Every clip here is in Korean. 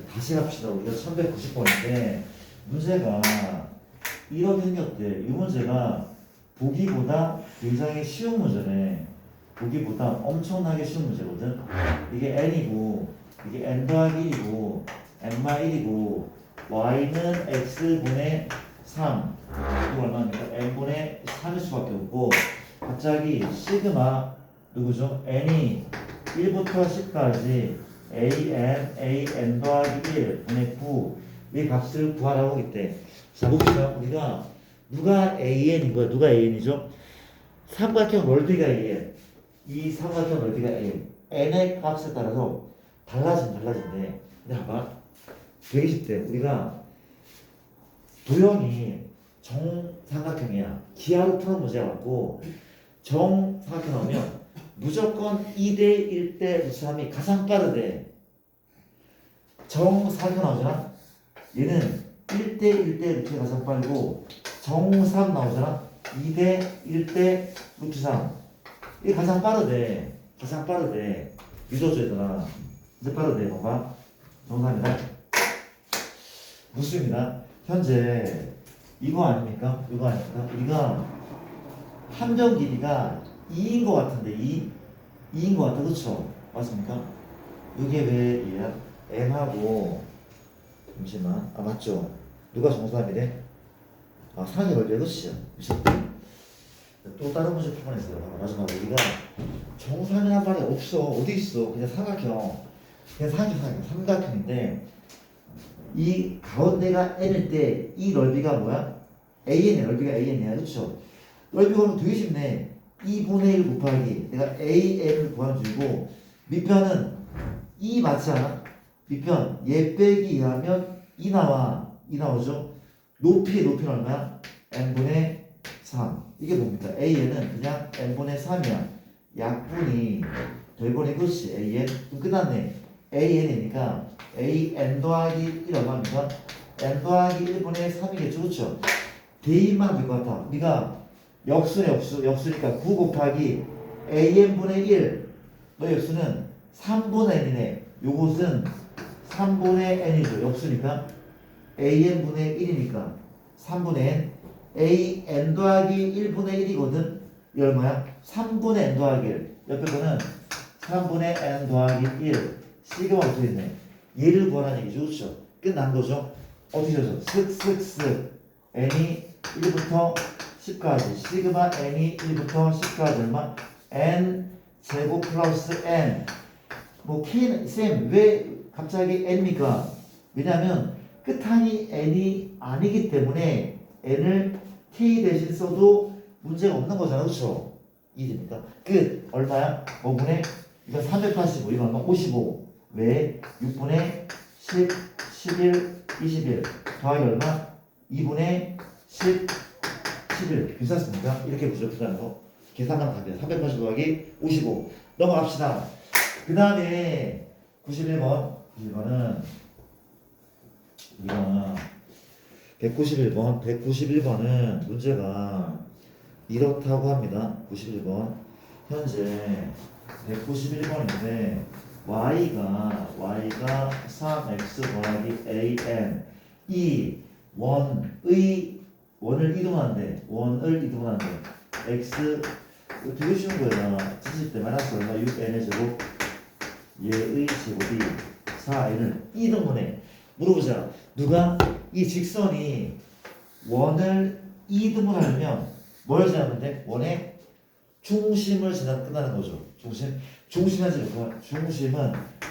다시 합시다. 우리가 1190번인데 문제가 이렇게 생겼대. 이 문제가 보기보다 굉장히 쉬운 문제네. 보기보다 엄청나게 쉬운 문제거든. 이게 n이고 이게 n 더하기 1이고 n-1이고 y는 x분의 3 이거 얼마입니까? n분의 3일 수밖에 없고 갑자기 시그마 누구죠? n이 1부터 10까지 an 더하기 1 분의 9 이 값을 구하라고 했대. 자 봅시다. 우리가 누가 an인 거야? 누가 an이죠? 삼각형 넓이가 an. 이 삼각형 넓이가 an. n의 값에 따라서 달라진대. 근데 봐봐. 되게 쉽대. 우리가 도형이 정삼각형이야. 기하로 푸는 문제가 맞고 정삼각형 나오면 무조건 2대 1대 루트 3이 가장 빠르대. 정삼각형 나오잖아. 얘는 1대 1대 루트가 가장 빠르고 정3 나오잖아. 2대 1대 루트 3 이게 가장 빠르대. 믿어줘야 되나. 이제 빠르대. 봐봐. 정삼이다. 묻습니다. 현재 이거 아닙니까? 우리가 함정 길이가 2인 것 같은데 2인 것 같아. 그쵸? 맞습니까? 이게 왜 얘야? n하고 잠시만. 아 맞죠? 누가 정삼이래? 아 상이 넓이야. 그치? 또 다른 문제 풀어냈어요. 마지막 우리가 정삼이란 말이 없어. 어디 있어? 그냥 삼각형. 삼각형인데 이 가운데가 n일 때 이 넓이가 뭐야? an이야. 넓이가 an이야. 그렇죠? 넓이가 그러면 되게 쉽네. 2분의 1 곱하기 내가 an을 구하는 줄이고 밑변은 2 맞지 않아? 밑변 얘 빼기 2하면 2 나오죠? 높이는 얼마야? n분의 3 이게 뭡니까? an은 그냥 n분의 3이야. 약분이 되버린 것이 an. 그럼 끝났네. an이니까 an 더하기 1 얼마입니까? n 더하기 1분의 3이겠죠. 그렇죠? 대입만 될 것 같아. 우리가 역수니까 9 곱하기 an분의 1 너 역수는 3분의 n이네. 요것은 3분의 n이죠. 역수니까 an분의 1이니까 3분의 n an 더하기 1분의 1이거든. 이 얼마야? 3분의 n 더하기 1 옆에 거는 3분의 n 더하기 1 시그마 붙어있네. 얘를 구하라는 얘기죠. 그렇죠? 끝난 거죠. 어떻게 되죠? 슥슥슥 n이 1부터 10까지 시그마 n이 1부터 10까지 얼마? n 제곱 플러스 n 뭐 k는 쌤 왜 갑자기 n입니까? 왜냐하면 끝항이 n이 아니기 때문에 n을 k 대신 써도 문제가 없는 거잖아. 그렇죠? 이해됩니까? 끝 얼마야? 5분의 이거 385 이거 얼마? 55 왜? 6분의 10 11 21 더하기 얼마? 2분의 10 11 괜찮습니까? 이렇게 부족하다는 거 계산만 답이야. 380 더하기 55 넘어갑시다. 그 다음에 91번은 우리가 191번은 문제가 이렇다고 합니다. 91번 현재 191번인데 y가 3x 더하기 an 이 원을 이동하는데 x 이거 되게 쉬운 거야. 70대 마이너스 얼마 6n의 제곱 얘의 제곱이 4n을 이동분해 물어보자. 누가 이 직선이 원을 이동을 하려면 뭘 지나면 돼? 원의 중심을 지나 끝나는 거죠. 중심은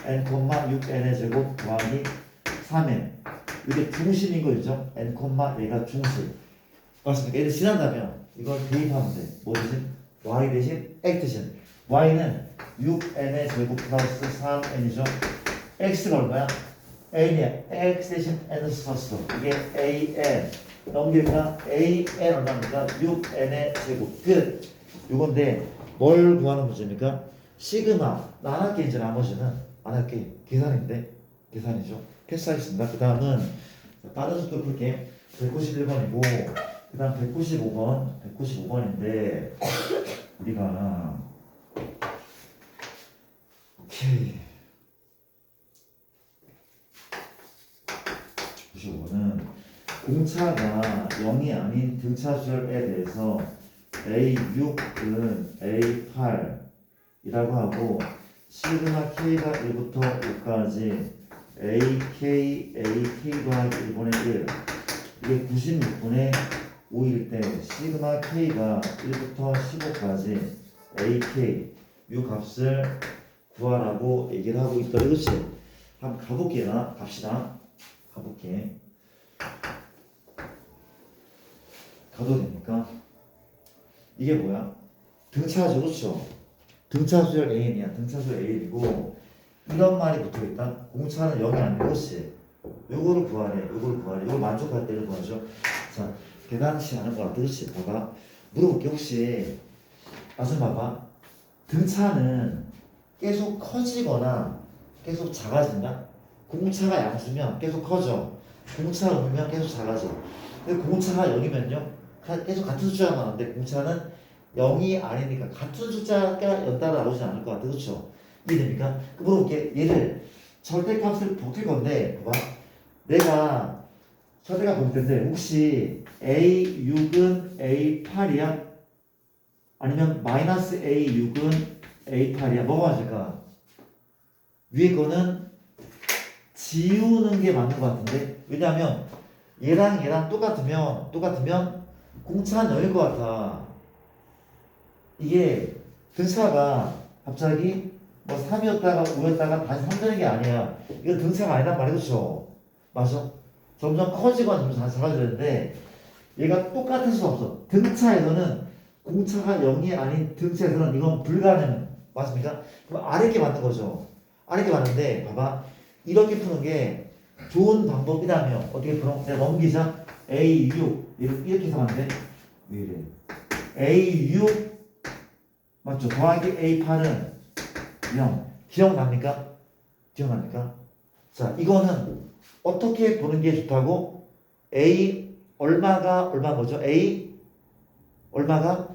n, 6n의 제곱 더하기 3n 이게 중심인 거죠. n, 얘가 중심 맞습니까? 얘를 지난다면 이걸 대입하면 돼. 뭐 대신? y 대신 x 대신 y는 6n의 제곱 플러스 3n이죠. x가 얼마야? n이야. x 대신 n을 썼어. 이게 an 넘기니까 an 얼마입니까? 6n의 제곱 끝. 요건데 뭘 구하는 문제입니까? 시그마 나 안 할게. 이제 나머지는 안 할게. 계산이죠. 패스하겠습니다. 그 다음은 빠른 속도 풀게. 191번이고 그 다음 195번인데 우리가 오케이 95는 공차가 0이 아닌 등차수열에 대해서 A6은 A8이라고 하고 시그마 K가 1부터 5까지 AK 더하기 1분의 1 이게 96분의 5일 때 시그마 K가 1부터 15까지 AK 이 값을 구하라고 얘기를 하고 있다. 그렇지? 한번 가볼게요. 갑시다. 가볼게. 가도 됩니까? 이게 뭐야? 등차수 그렇죠? 등차수열 AN이야. 등차수열 AN이고 이런 말이 붙어있다. 공차는 0이 아니고 그렇지? 요거를 구하래. 요거를 구하래. 요걸 만족할 때를 구하죠. 자, 대단치 않은 것 같아. 그렇지? 봐봐. 물어볼게. 혹시 아좀 봐봐. 등차는 계속 커지거나 계속 작아진다? 공차가 양수면 계속 커져. 공차가 음이면 계속 작아져. 근데 공차가 0이면요? 계속 같은 숫자가 나오는데 공차는 0이 아니니까 같은 숫자가 연달아 나오지 않을 것 같아. 그렇죠? 이해됩니까? 물어볼게. 얘를 절대값을 벗길 건데 봐봐. 내가 절대값 볼 텐데 혹시 A6은 A8이야? 아니면 마이너스 A6은 A8이야? 뭐가 맞을까? 위에 거는 지우는 게 맞는 것 같은데 왜냐하면 얘랑 똑같으면 공차는 0일 것 같아. 이게 등차가 갑자기 뭐 3이었다가 5였다가 다시 3 되는 게 아니야. 이거 등차가 아니란 말이야. 그렇죠? 맞아? 점점 커지거나 점점 다시 작아지는데 얘가 똑같을 수 없어. 등차에서는 공차가 0이 아닌 등차에서는 이건 불가능. 맞습니까? 그럼 아래 게 맞는 거죠. 아래 게 맞는데 봐봐. 이렇게 푸는 게 좋은 방법이라면 어떻게 풀어? 내가 넘기자. A6 이렇게 해서 하면 돼. 왜 이래? A6 맞죠? 더하기 A8은 0. 기억납니까? 기억납니까? 자, 이거는 어떻게 보는 게 좋다고? A 얼마가 얼마 거죠? A 얼마가?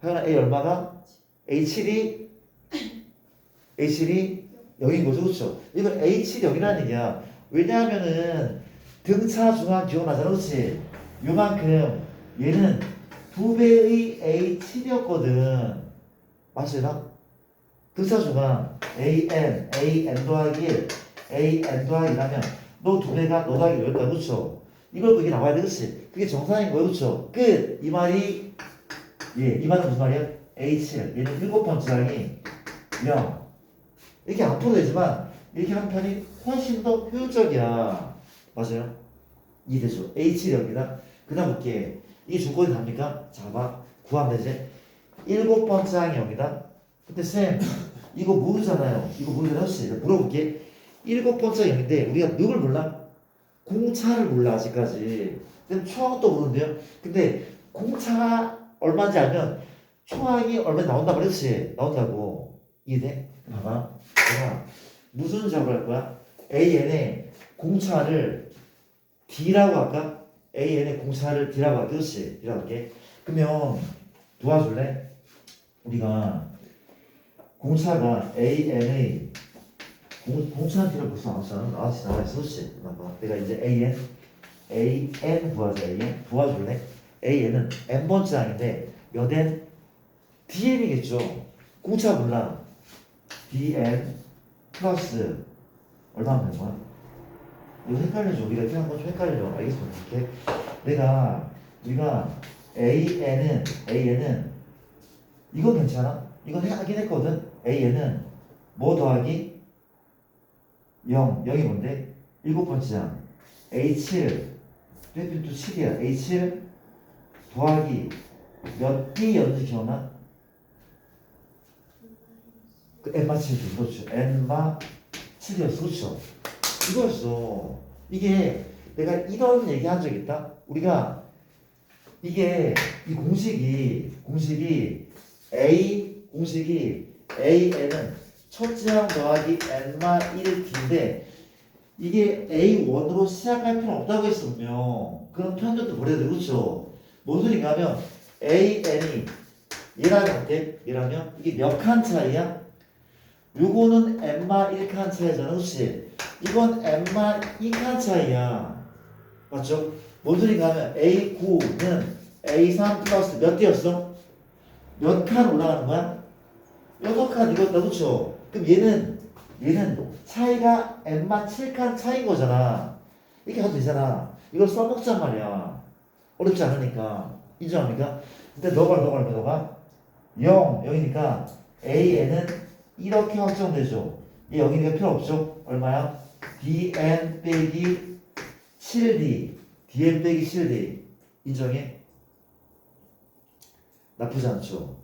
하연아 A 얼마가? A7이 0인 거죠. 그렇죠? 이건 A7이 0이라는 얘기야. 왜냐하면은 등차 중앙 기억나잖아. 그렇지? 요만큼 얘는 2배의 A7이었거든. 맞으나? 등차 중앙 AN 더하기 1 AN 더하기 1하면 너 2배가 너 더하기 1였다. 그렇죠? 이걸 그게 나와야 돼. 그렇지? 그게 정상인 거예요. 그렇죠? 끝! 이 말이 이 말은 무슨 말이야? A7 얘는 7번째랑이 0 이렇게 안 풀어도 되지만 이렇게 한 편이 훨씬 더 효율적이야. 맞아요? 이해되죠? A7이 그 다음 볼게. 이게 조건이 답니까? 자, 봐. 구하면 되지. 7번째 항이 0이다. 근데 쌤 이거 모르잖아요. 이거 모르잖아요. 혹시 물어볼게. 7번째 0인데 우리가 누굴 몰라? 공차를 몰라 아직까지. 쌤 초항도 모르는데요. 근데 공차가 얼마인지 알면 초항이 얼마 나온다 그랬지? 나온다고. 이해돼? 봐봐. 내가 무슨 작업을 할 거야? AN의 공차를 D라고 할까? AN의 공차를 D라고 할게. 그렇지? D라고 할게. 그러면 도와줄래? 우리가 공차가 AN의 공차는 D라고 벌써 나왔어. 그렇지? 봐봐. 내가 이제 AN 구하자. AN 도와줄래? AN은 N번째 항인데 몇 N? DN이겠죠? 공차 몰라. DN 플러스 얼마 하면 되는 거야? 이거 헷갈려줘. 우리가 이렇게 한번 좀 헷갈려. 알겠습니다. 이렇게 우리가 AN은 이거 괜찮아? 이건 하긴 했거든. AN은 뭐 더하기 0이 뭔데? 7번째야. A7 또 7이야. A7 더하기 몇 D였는지 기억나? 그 N마 7, 그렇죠. N마 7이었어. 그렇죠. 이거였어. 이게 내가 이런 얘기 한 적 있다. 우리가 이게 이 공식이 AN은 첫째 항 더하기 N마 1D인데 이게 A1으로 시작할 필요 없다고 했으면 그런 편견도 버려야 돼. 그렇죠. 뭔 소리인가 하면 AN이 얘라면 이게 몇 칸 차이야? 요거는 N마 1칸 차이잖아. 그렇지? 이건 N마 2칸 차이야. 맞죠? 뭔 소리인가 하면 A9는 A3 플러스 몇 대였어? 몇 칸 올라가는 거야? 6칸 이거 나도죠. 그럼 얘는 차이가 n만 7칸 차이인 거잖아. 이렇게 가도 되잖아. 이걸 써먹자 말이야. 어렵지 않으니까. 인정합니까? 근데 너가 0, 0이니까 AN은 이렇게 확정되죠. 얘 0이니까 필요 없죠? 얼마야? DN 빼기 7D. DN 빼기 7D. 인정해? 나쁘지 않죠?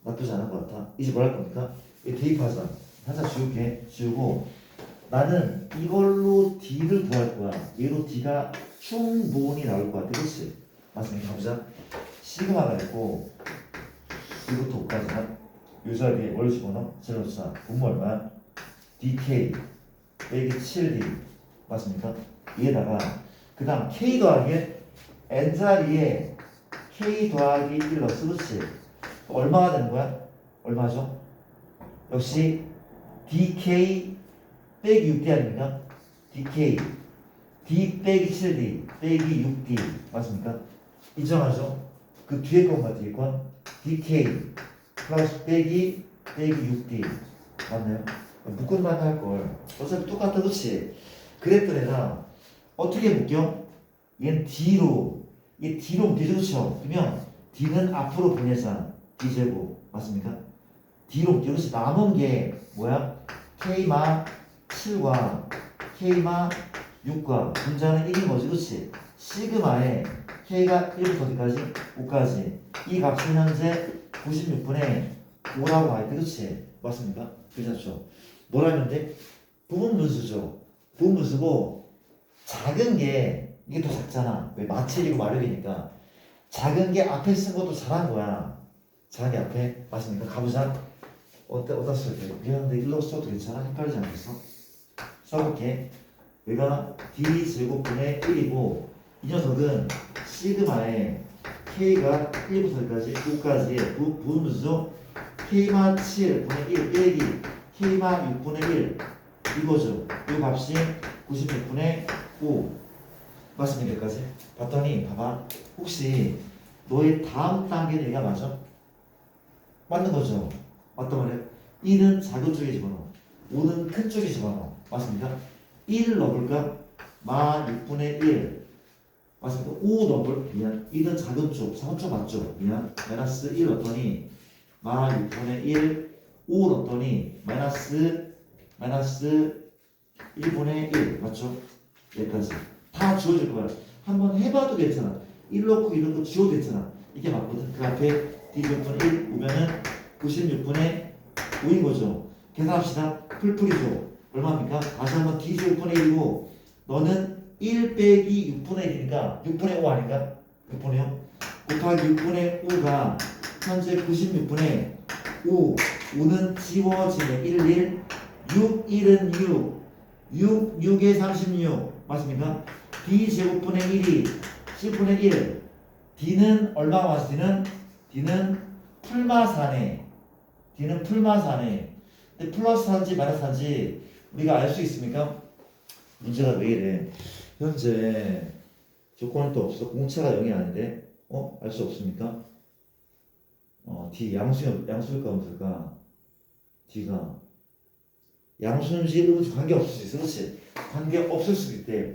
나쁘지 않은 것 같아. 이제 뭘 할 겁니까? 이 대입하자. 하자 지우고 나는 이걸로 D를 구할 거야. 얘로 D가 충분히 나올 것 같아. 그렇지? 맞습니까? 가보자. 시그마가 있고 이부터 5까지는 요 자리에 뭘 집어넣어? 제로사 분모 얼마야? DK 빼기 7D 맞습니까? 위에다가 그 다음 K 더하기 N자리에 K 더하기 1 넣었어. 그렇지? 얼마가 되는 거야? 얼마죠? 역시 DK 빼기 6D 아닙니까? DK D 빼기 7D 빼기 6D 맞습니까? 인정하죠? 그 뒤에 건가 뒤에 건? DK 플러스 빼기 6D 맞나요? 묶음만 할걸 어차피 똑같다 그치? 그랬던 애가 어떻게 묶여? 얘는 D로 얘 D로 묶이죠 그쵸? 그러면 D는 앞으로 보내자 D제곱 맞습니까? D로 묶여 그치? 남은 게 뭐야? K마 7과 K마 6과 분자는 1인 거지 그치? 시그마에 K가 1부터 어디까지? 5까지 이 값은 현재 96분의 5라고 나와있대 그치? 맞습니까? 괜찮죠? 뭐라면 돼? 부분분수죠. 부분분수고 작은 게 이게 더 작잖아. 왜 마찰이고 마력이니까 작은 게 앞에 쓴 것도 잘한 거야. 작은 게 앞에 맞습니까? 가보자. 어디다 써야 돼? 미안한데 일로 써도 괜찮아? 헷갈리지 않겠어? 써볼게. 얘가 D제곱분의 1이고 이 녀석은 시그마에 K가 1부터 1까지 9까지의 부분수죠. K마 7분의 1 빼기 K마 6분의 1 이거죠. 이 값이 96분의 5 맞습니까? 여기까지? 봤더니 봐봐. 혹시 너의 다음 단계는 얘가 맞아? 맞는 거죠? 맞단 말이야? 2는 작은 쪽에 집어넣어 5는 큰 쪽에 집어넣어 맞습니까? 1을 넣어볼까? 마 6분의 1 맞습니까? 5 넣어볼 미안 1은 작은 쪽 맞죠? 미안 마이너스 1 넣었더니 마 6분의 1 5 넣었더니 마이너스 1분의 1 맞죠? 여기까지 다 지워질 거야. 한번 해봐도 괜찮아. 1 넣고 이런 거 지워도 괜찮아. 이게 맞거든. 그 앞에 D6분의 1 오면은 96분의 5인 거죠. 계산합시다. 풀풀이죠. 얼마입니까? 다시 한번 D6분의 1이고 너는 1 빼기 6분의 1이니까 6분의 5 아닌가? 6분의 5 곱하기 6분의 5가 현재 96분의 5 5는 지워지네 1 6 1은 6 6에 36 맞습니까? D제곱분의 1이 10분의 1 D는 얼마가 왔어? D는 풀마사네 D는 풀마사네 근데 플러스한지 마이너스한지 우리가 알 수 있습니까? 문제가 왜 이래 현재 조건은 또 없어 공차가 0이 아닌데 알 수 없습니까? D 양수일까 없을까? D가 양수인지 의문지 관계 없을 수 있어 그렇지? 관계 없을 수도 있대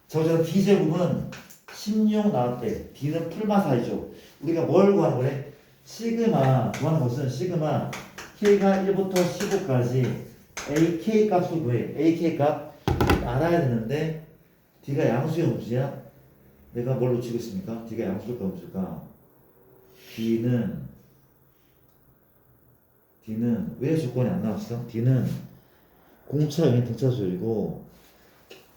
저는 D제곱은 16 나왔대 D는 풀마사이죠 우리가 뭘 구하는 거래? 시그마 구하는 것은 시그마 K가 1부터 15까지 AK 값을 구해 AK 값 알아야 되는데 D가 양수의 음수야? 내가 뭘 놓치고 있습니까? D가 양수일까 음수일까? D는 왜 조건이 안 나왔어? D는 공차 0의 등차수열이고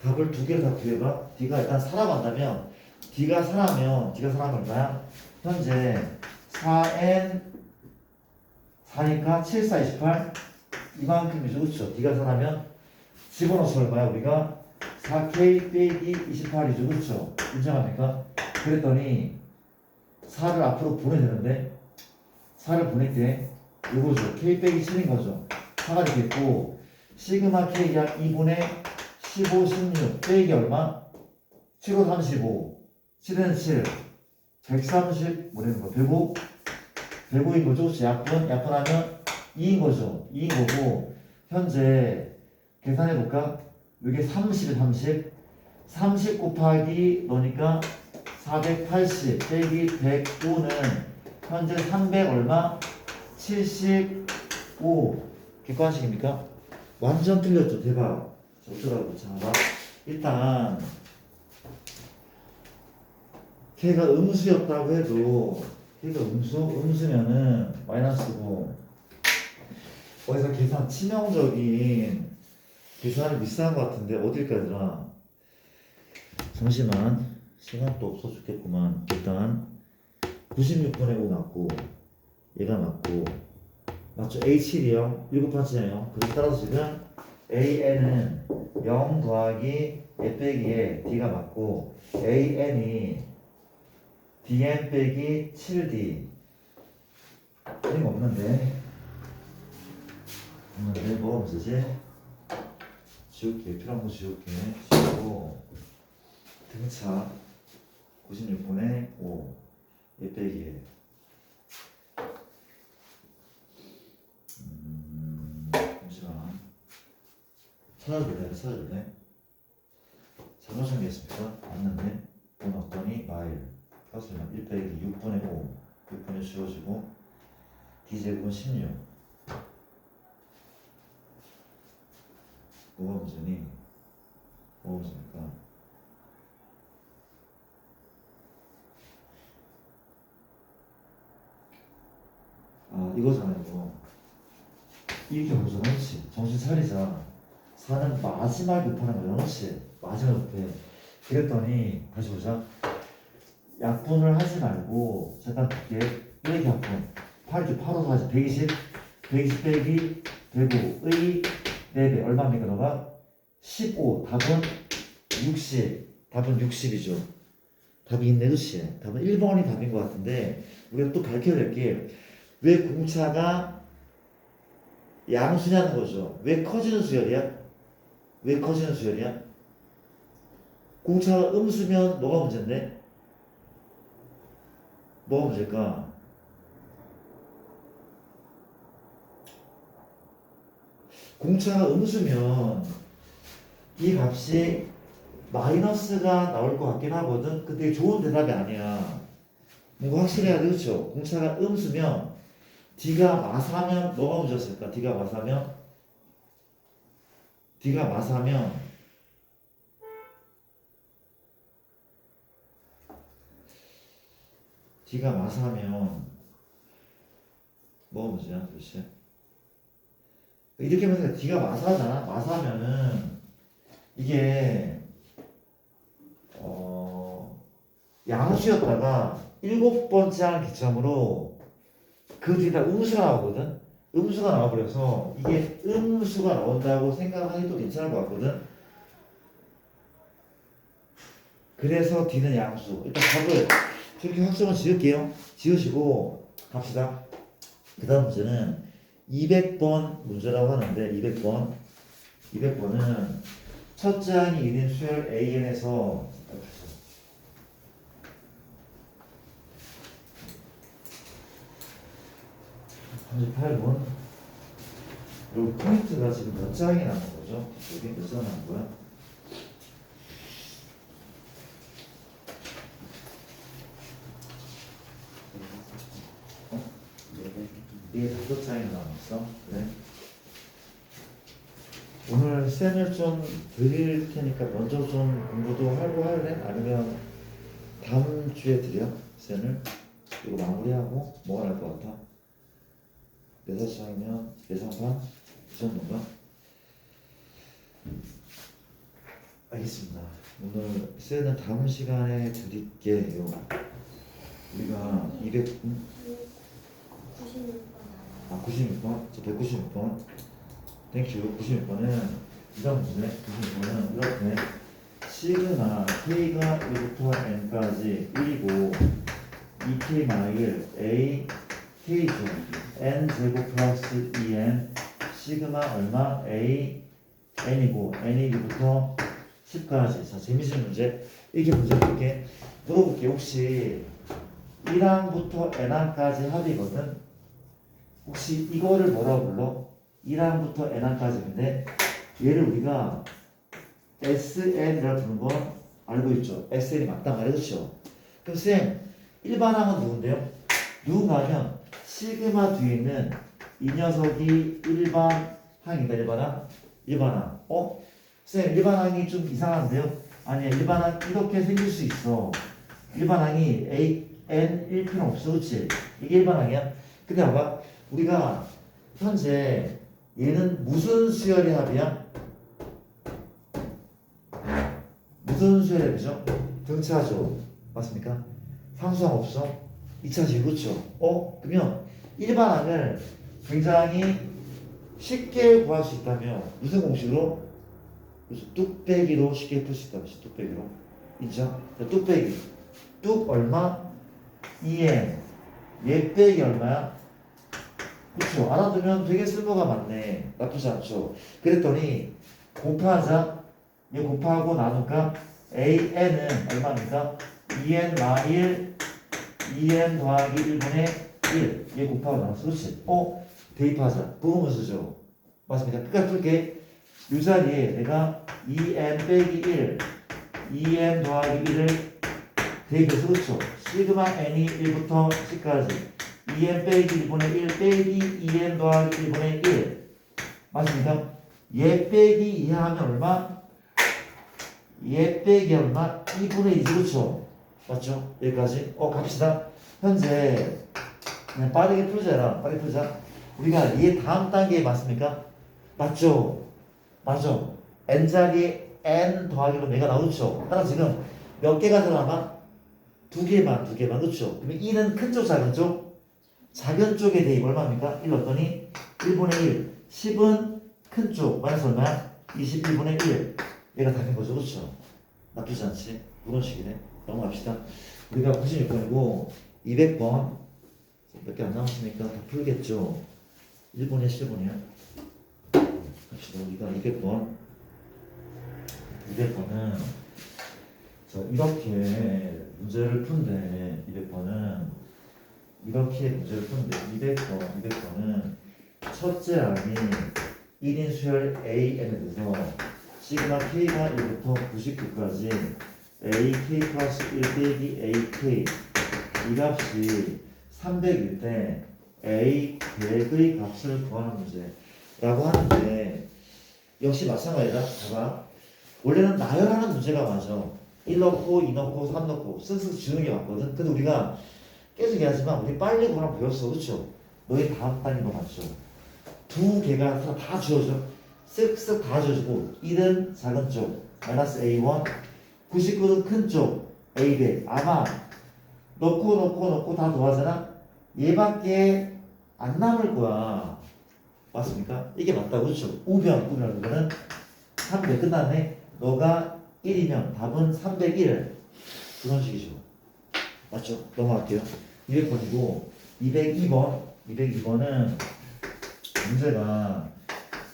답을 두 개를 다 구해봐. D가 일단 살아간다면 D가 살아면 얼마야? 현재 4n 4니까 7, 4, 28 이만큼이죠. 그렇죠? D가 살아면 집어넣어서 얼마야? 우리가 4K 빼기 28이죠. 그렇죠? 인정합니까? 그랬더니 4를 앞으로 보내야 되는데 4를 보낼 때 이거죠. K 빼기 7인 거죠. 4가 되겠고 시그마 K 약 2분의 15, 16 빼기 얼마? 7호 35, 7에는 7, 130, 뭐라는 거, 105, 105인 거죠? 약분하면 2인 거죠. 2인 거고, 현재 계산해볼까? 이게 30에 30, 30 곱하기 너니까 480 빼기 105는 현재 300 얼마? 75 객관식입니까? 완전 틀렸죠. 대박. 어쩌라고 자, 일단 걔가 음수였다고 해도 걔가 음수면은 마이너스고 어디서 계산 치명적인 계산이 비슷한 것 같은데 어딜까지나 잠시만 시간도 없어 죽겠구만. 일단 96분의 5 맞고 얘가 맞고 맞죠? A7이요 7번째네요. 그래서 따라서 지금 AN은 0 더하기 A 빼기에 D가 맞고 AN이 DN 빼기 7D 이런 거 없는데 뭐가 없으지? 지울게. 필요한 거 지울게. 지우고 등차 96분의 5 얘 빼기에 잠시만 찾아줄래? 잘못 생겼습니까? 맞는데 돈 없더니 마일 플러스면 1 빼기 6분의 5 6분의 지워지고 D제곱은 16 뭐가 문제니? 뭐가 문제입니까? 아 이거잖아요 이거 이렇게 보자. 그렇지. 정신 차리자. 4는 마지막 곱하는 거야. 그렇지. 마지막 곱해. 그랬더니 다시 보자. 약분을 하지 말고 잠깐 볼게. 1의 약분 8주 8호 하지 120 120 빼기 105의 4배 얼마입니까 너가? 15 답은 60 답은 60이죠. 답이 있네 그치? 답은 1번이 답인 것 같은데 우리가 또 밝혀야 될 게 왜 공차가 양수냐는 거죠. 왜 커지는 수열이야? 왜 커지는 수열이야? 공차가 음수면 뭐가 문제인데? 뭐가 문제일까? 공차가 음수면 이 값이 마이너스가 나올 것 같긴 하거든. 근데 좋은 대답이 아니야. 뭔가 확실해야 돼, 그렇죠? 공차가 음수면 D가 마사면 뭐가 문제였을까? D가 마사면 D가 마사면 뭐가 문제야 도대체? 이렇게 하면 D가 마사잖아. 마사면은 이게 양수였다가 7번째 항을 기점으로 그 뒤에다 음수가 나오거든. 음수가 나와버려서 이게 음수가 나온다고 생각하기 또 괜찮을 것 같거든. 그래서 D는 양수. 일단 답을 저렇게 확정을 지을게요. 지으시고 갑시다. 그 다음 문제는 200번 문제라고 하는데 200번은 첫째 항이 1인 수열 AN에서 38번 여기 포인트가 지금 몇 장이 남은 거죠? 여기 몇 장 남은 거야? 이게 5장이 남았어? 그래? 오늘 쌤을 좀 드릴 테니까 먼저 좀 공부도 하고 할래? 아니면 다음 주에 드려? 쌤을? 이거 마무리하고 뭐가 날 것 같아? 4-5장이면 예상판? 이 정도인가? 알겠습니다. 오늘 쌤은 다음 시간에 드릴게요. 우리가 96번? 저 196번. 땡큐. 96번은 이런 문제. 96번은 이렇게 시그마 K가 1부터 N까지 1이고 2K 마일 A K죠. N 제곱 플러스 2N 시그마 얼마? A N이고 N이 1부터 10까지. 자, 재미있는 문제. 이렇게 문제 볼게. 물어볼게. 혹시 1항부터 n항까지 합이거든. 혹시 이거를 뭐라고 불러? 1항부터 n항까지인데 얘를 우리가 SN이라고 부르는 건 알고 있죠? SN이 맞단 말이죠. 그렇죠? 그럼 쌤, 일반항은 누군데요? 누군가 하면 시그마 뒤에 있는 이 녀석이 일반항이다. 일반항? 일반항. 쌤, 일반항이 좀 이상한데요? 아니야, 일반항 이렇게 생길 수 있어. 일반항이 N 1필요 없어. 그치? 이게 일반항이야? 근데 봐봐. 우리가 현재 얘는 무슨 수열의 합이야? 무슨 수열의 합이죠? 등차죠. 맞습니까? 상수항 없어? 2차식 그렇죠? 그러면 일반항을 굉장히 쉽게 구할 수 있다면 무슨 공식으로? 그렇죠. 뚝배기로 쉽게 풀 수 있다. 그렇죠? 뚝배기로. 인정? 뚝배기. 뚝 얼마? 2n. 얘 빼기 얼마야? 그렇죠. 알아두면 되게 쓸모가 많네. 나쁘지 않죠. 그랬더니 곱하자. 얘 곱하고 나누니까 AN은 얼마입니까? 2n 마일 2n 더하기 1분의 1. 얘 곱하고 나눠서 그렇지. 대입하자. 부분수죠. 맞습니까? 끝까지 풀게. 이 자리에 내가 2n 빼기 1 2n 더하기 1을 대입해서 그렇죠. 시그마 n이 1부터 10까지 2n 빼기 1분의 1 빼기 2n 더하기 1분의 1 맞습니까? 얘 빼기 2 하면 얼마? 얘 빼기 얼마? 2분의 2죠. 그렇죠? 맞죠? 여기까지. 갑시다. 현재 그냥 빠르게 풀자라. 빠르게 풀자. 우리가 얘 다음 단계에 맞습니까? 맞죠? 맞아. n자리에 n 더하기로 내가 나오죠. 따라 지금 몇 개가 들어가나? 두 개만. 그렇죠? 그러면 2는 큰 쪽, 작은 쪽? 작은 쪽에 대입 얼마입니까? 1 넣었더니 1분의 1. 10은 큰 쪽. 마이너스 얼마야? 21분의 1. 얘가 답인 거죠. 그렇죠? 나쁘지 않지? 그런 식이네. 넘어갑시다. 우리가 96번이고 200번 몇 개 안 남았으니까 다 풀겠죠. 1번이야 10번이야? 갑시다. 우리가 200번 200번은 이렇게 문제를 푼데 200번은 이렇게 문제를 푸는데 200번은 첫째 항이 1인 수열 AN에 대해서 시그마 K가 1부터 99까지 AK 플러스 1 빼기 AK 이 값이 300일 때 A 100의 값을 구하는 문제라고 하는데 역시 마찬가지다. 봐봐. 원래는 나열하는 문제가 맞아. 1 넣고 2 넣고 3 넣고 쓱쓱 지우는 게 맞거든. 근데 우리가 계속 얘기하지만 우리 빨리 구하라고 배웠어. 그렇죠? 너희 다음 단인 거 맞죠? 두 개가 다 지워져. 쓱쓱 다 지워지고 1은 작은 쪽 마이너스 A1 99는 큰 쪽 A100 아마 넣고 다 더하잖아. 얘밖에 안 남을 거야. 맞습니까? 이게 맞다고. 그렇죠? 우변 그거는 300 끝났네. 너가 1이면 답은 301 그런 식이죠. 맞죠? 넘어갈게요. 200번이고 202번은 문제가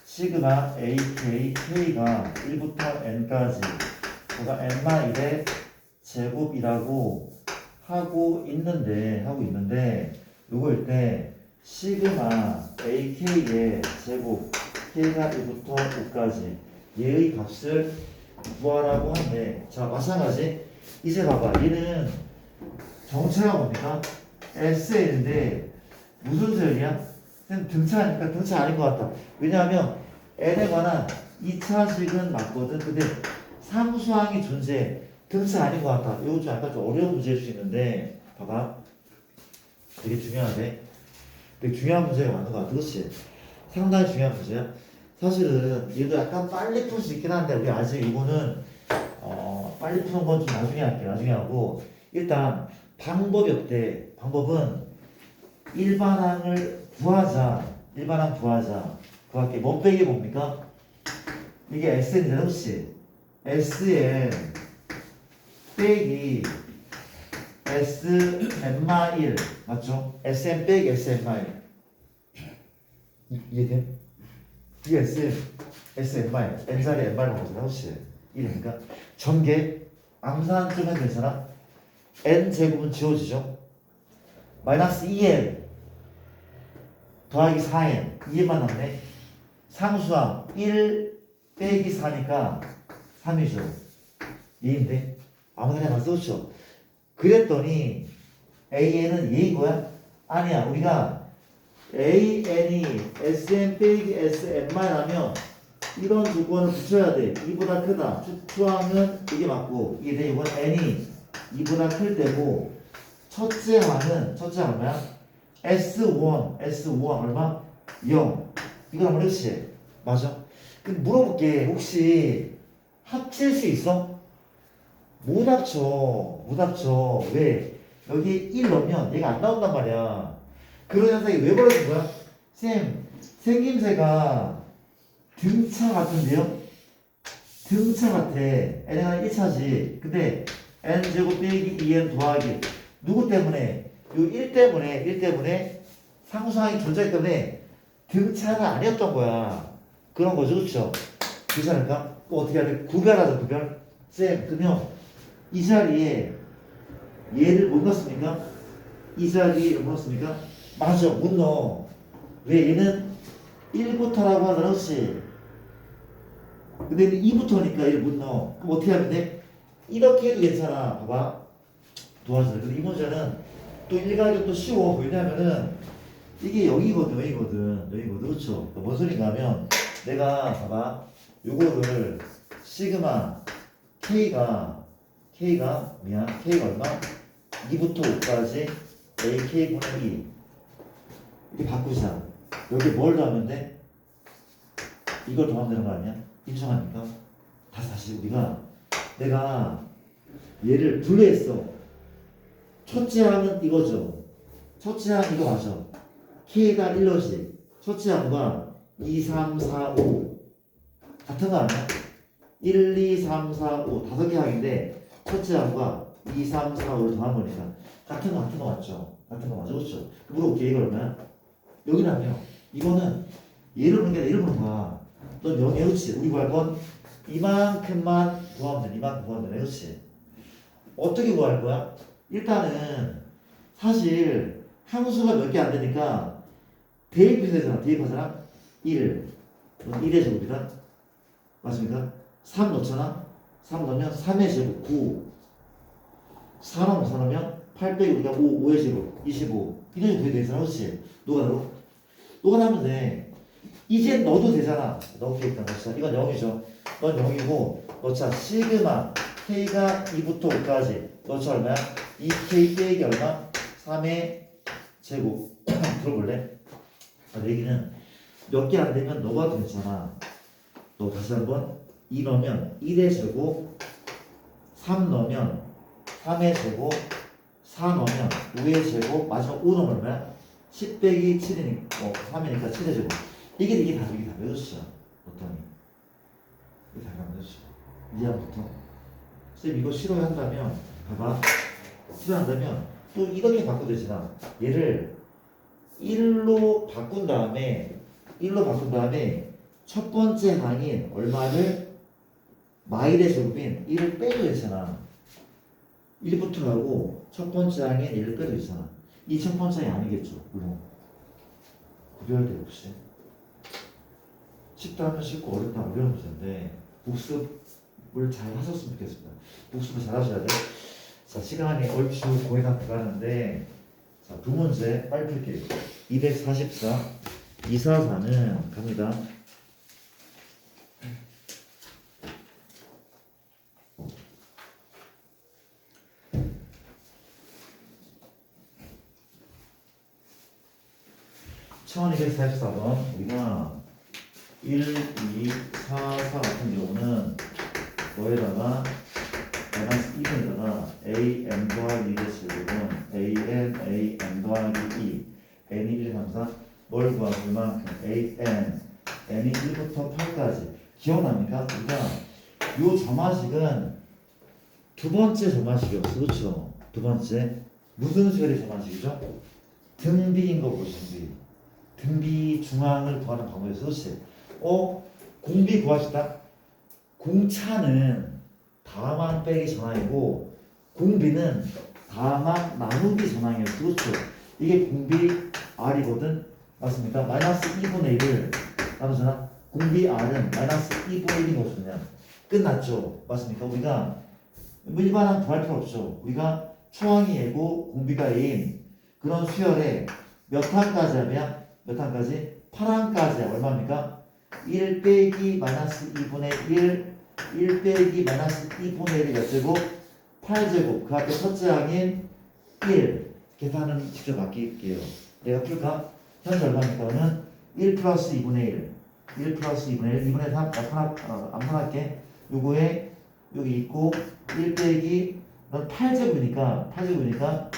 시그마 AK K가 1부터 N까지 제가 N-1의 제곱이라고 하고 있는데 요거일 때 시그마 AK의 제곱 K가 1부터 5까지 얘의 값을 구하라고 하는데 자 마찬가지 이제 봐봐 얘는 정체가 뭡니까? SN인데 무슨 수열이야? 등차니까 등차 아닌 것 같다. 왜냐하면 n에 관한 2차식은 맞거든. 근데 상수항이 존재해. 등차 아닌 것 같다. 이거 좀 약간 좀 어려운 문제일 수 있는데 봐봐. 되게 중요하네. 되게 중요한 문제가 맞는 것 같아. 그렇지? 상당히 중요한 문제야. 사실은 얘도 약간 빨리 풀 수 있긴 한데 우리 아직 이거는 빨리 푸는 건 좀 나중에 할게. 나중에 하고 일단 방법이 없대. 방법은 일반항을 구하자. 일반항 구하자. 구할게. 뭐 빼기 뭡니까? 이게 SN이잖아. 그렇지? SN 빼기 SN-1 맞죠? SN 빼기 SN-1 이해돼? 이게 SN, SN-1 N자리 N-1 거잖아. 그렇지? 이러니까 전개 암산 좀 해도 괜찮아? n제곱은 지워지죠? 마이너스 2n 더하기 4n 2n만 남네. 상수항 1 빼기 4니까 3이죠. 얘인데 아무데나 다 써줘. 그랬더니 AN은 얘인 거야? 아니야. 우리가 AN이 SN 빼기 SN만 하면 이런 조건을 붙여야 돼. 이보다 크다. 추항은 이게 맞고 이게 돼. 이건 N이 이보다 클 때고 첫째 항은 뭐야? S1 얼마? 0. 이거 한번 해주시. 맞아? 그럼 물어볼게. 혹시 합칠 수 있어? 못 합쳐. 왜? 여기 1 넣으면 얘가 안 나온단 말이야. 그런 현상이 왜 벌어진 거야? 쌤, 생김새가 등차 같은데요? 등차 같아. n은 1차지. 근데 n제곱 빼기 2n 더하기 누구 때문에? 요 1 때문에 상수항이 존재하기 때문에 등차가 아니었던 거야. 그런 거죠. 그렇죠? 괜찮을까? 또 어떻게 해야 돼? 구별하자. 구별. 쌤, 그러면 이 자리에 얘를 못 넣었습니까? 이 자리에 못 넣었습니까? 맞아. 못 넣어. 왜? 얘는 1부터라고 하더라. 그렇지? 근데 2부터니까 얘를 못 넣어. 그럼 어떻게 하면 돼? 이렇게 해도 괜찮아. 봐봐. 도와줘. 근데 이 문제는 또 일가하기 또 쉬워. 왜냐면은 이게 여기거든. 그렇죠? 뭔 소린가 하면 내가 봐봐. 요거를 시그마 K가 얼마? 2부터 5까지 AK분의 2 이렇게 바꾸자. 여기 뭘 더하면 돼? 이걸 더하면 되는 거 아니야? 인정합니까? 다시 내가 얘를 분류했어. 첫째 항은 이거죠. 첫째 항 이거 맞아. K가 1로씩. 첫째 항과 2, 3, 4, 5 같은 거 아니야? 1, 2, 3, 4, 5 다섯 개 항인데 첫째 항과 2, 3, 4, 5를 더한 거니까 같은 거 맞죠? 같은 거 맞아. 그렇죠? 물어볼게. 이거 얼마야? 여기라며. 이거는 얘를 보는 게 아니라 얘를 보는 거야. 넌 0이 그렇지? 우리 구할 건 이만큼만 구하면 돼. 이만큼 구하면 돼. 그렇지? 어떻게 구할 거야? 일단은 사실 함수가 몇 개 안 되니까 대입하잖아. 1. 1의 제곱이다. 맞습니까? 3 넣잖아. 3 넣으면 3의 제곱 9. 4 넣으면 8 빼기 우리가 5의 제곱 25. 이런 식으로 되잖아. 그렇지? 녹아나면 돼. 이제 넣어도 되잖아. 넣을게 일단 넣자. 이건 0이죠. 넌 0이고 넣자. 시그마 K가 2부터 5까지 넣자. 얼마야? 2K 빼기 얼마? 3의 제곱. 들어볼래? 얘기는 몇 개 안 되면 넣어도 괜찮아. 너 다시 한번 2 넣으면 1의 제곱 3 넣으면 3의 제곱 4 넣으면 5의 제곱 마지막 5 넣으면 얼마야? 10 빼기 7이니까 3이니까 7의 제곱. 이게 다 외웠어. 어떠니? 이게 다 외웠어. 이해부터. 쌤 이거 싫어한다면 봐봐. 싫어한다면 또 이렇게 바꿔도 되잖아. 얘를 1로 바꾼 다음에 첫 번째 항인 얼마를 마일의 제곱인 1을 빼도 되잖아. 1부터 하고 첫 번째 항인 1을 빼도 되잖아. 이 첫 번째 항이 아니겠죠. 물론 구별돼 혹시 쉽다 하면 쉽고 어렵다 어려운 문제인데 복습을 잘 하셨으면 좋겠습니다. 복습을 잘 하셔야 돼. 자, 시간이 얼추 거의 다 돼가는데 자, 두 문제 빨리 풀게요. 244 244는 갑니다. (1244번) 우리가 1, 2, 4, 4 같은 경우는 뭐에다가 마이너스 2분에다가 a n 더하기 2의 제곱은 a n 더하기 2 n이 1, 3, 4 뭘 구하실 만큼 a n이 1부터 8까지 기억납니까? 우리가 요 점화식은 두 번째 점화식이었어. 그렇죠? 두 번째 무슨 수열의 점화식이죠? 등비인 거 보시면 등비 중앙을 구하는 방법이었어. 그렇지? 공비 구하시다? 공차는 다만 빼기 전항이고 공비는 다만 나누기 전항이에요. 그렇죠. 이게 공비 R이거든. 맞습니까? 마이너스 2분의 1을 나누잖아. 공비 R은 마이너스 2분의 1인 거거든요. 끝났죠. 맞습니까? 우리가 일반항 구할 필요 없죠. 우리가 초항이 A고 공비가 A인 그런 수열에 몇 항까지 하면 몇 항까지? 8항까지 얼마입니까? 1 빼기 마이너스 2분의 1 빼기 마이너스 2분의 1이 몇 제곱? 8제곱. 그 앞에 첫째 항인 1. 계산은 직접 맡길게요. 내가 풀까? 현재 얼마입니까? 그러면 1 플러스 2분의 1 플러스 2분의 1 2분의 3 안 편할게. 요거에 여기 있고 1 빼기 넌 8제곱이니까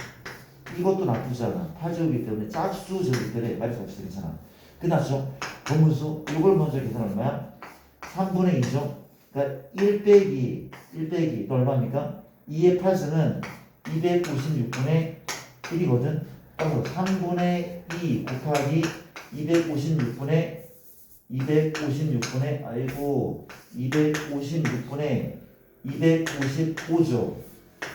이것도 나쁘지 않아. 8제곱이기 때문에 짝수 제곱들의 마이너스 없이 괜찮아. 끝났죠? 정분수 이걸 먼저 계산 얼마야? 3분의 2죠? 그러니까 1 빼기 또 얼마입니까? 2의 8승은 256분의 1이거든. 따라서 3분의 2 곱하기 256분의 256분의 255죠.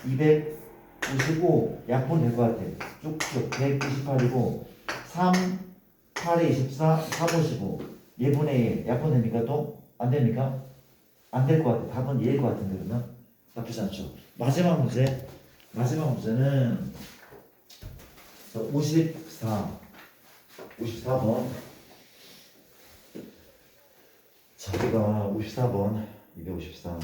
255 약분 될 것 같아. 쭉쭉 198이고 3 8에 24 3 55 예분의 1 약분 됩니까? 또? 안 됩니까? 안 될 것 같아. 답은 예일 것 같은데 그러면 나쁘지 않죠. 마지막 문제는 54번. 자, 우리가 54번 254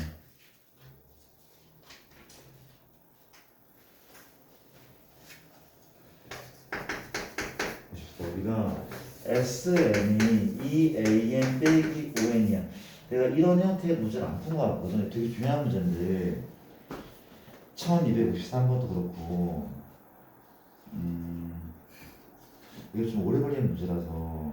우리가 SN이 2AN 빼기 5N이야. 내가 이런 형태의 문제를 안 푼 것 같거든. 되게 중요한 문제인데 1253번도 그렇고 이게 좀 오래 걸리는 문제라서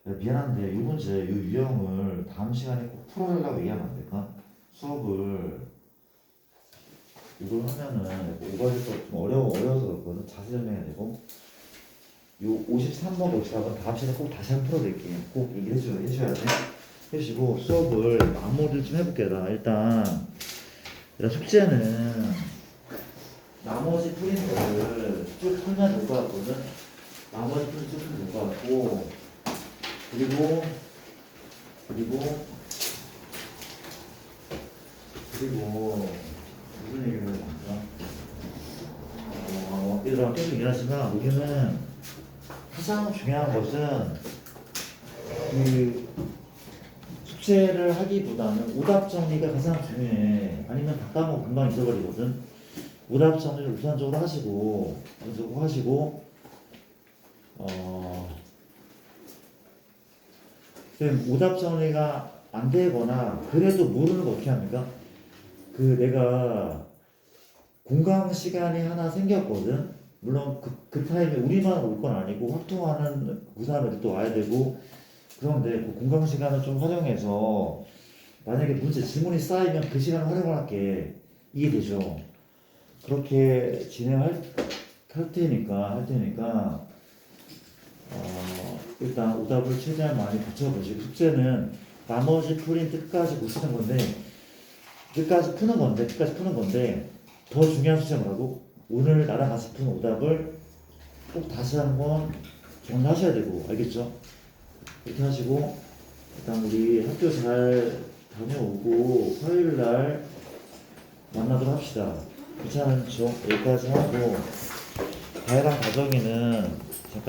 야, 미안한데 이 문제 이 유형을 다음 시간에 꼭 풀어달라고 얘기하면 안 될까? 수업을 이걸 하면은 오버해서 좀 어려워서 그렇거든. 자세히 설명해야 되고 요 53번 54번 다음 시간에 꼭 다시 한번 풀어드릴게요. 꼭 얘기를 해줘야 돼. 해주시고 수업을 마무리를 좀 해볼게요. 일단 숙제는 나머지 풀린 거를 쭉 풀면 될 것 같거든. 나머지 풀린 쭉 풀면 될 것 같고 그리고 무슨 얘기를 해야 될까? 얘들아 계속 일하지만 우리는 가장 중요한 것은 그 숙제를 하기보다는 오답 정리가 가장 중요해. 아니면 다 까먹고 금방 잊어버리거든. 오답 정리를 우선적으로 하시고 오답 정리가 안 되거나 그래도 모르는 거 어떻게 합니까? 그 내가 공강 시간이 하나 생겼거든. 물론 그 타임에 우리만 올 건 아니고 확통하는 그 사람들도 또 와야 되고 그런데 그 공강 시간을 좀 활용해서 만약에 문제 질문이 쌓이면 그 시간을 활용할게. 이해되죠? 그렇게 진행할 테니까 일단 오답을 최대한 많이 붙여보시고 숙제는 나머지 풀인 끝까지 보시는 건데 끝까지 푸는 건데 더 중요한 숙제는 뭐라고? 오늘 나랑 같이 푼 오답을 꼭 다시 한번 정리하셔야 되고 알겠죠? 이렇게 하시고 일단 우리 학교 잘 다녀오고 화요일날 만나도록 합시다. 귀찮은 척 여기까지 하고 다혜랑 가정이는 잠깐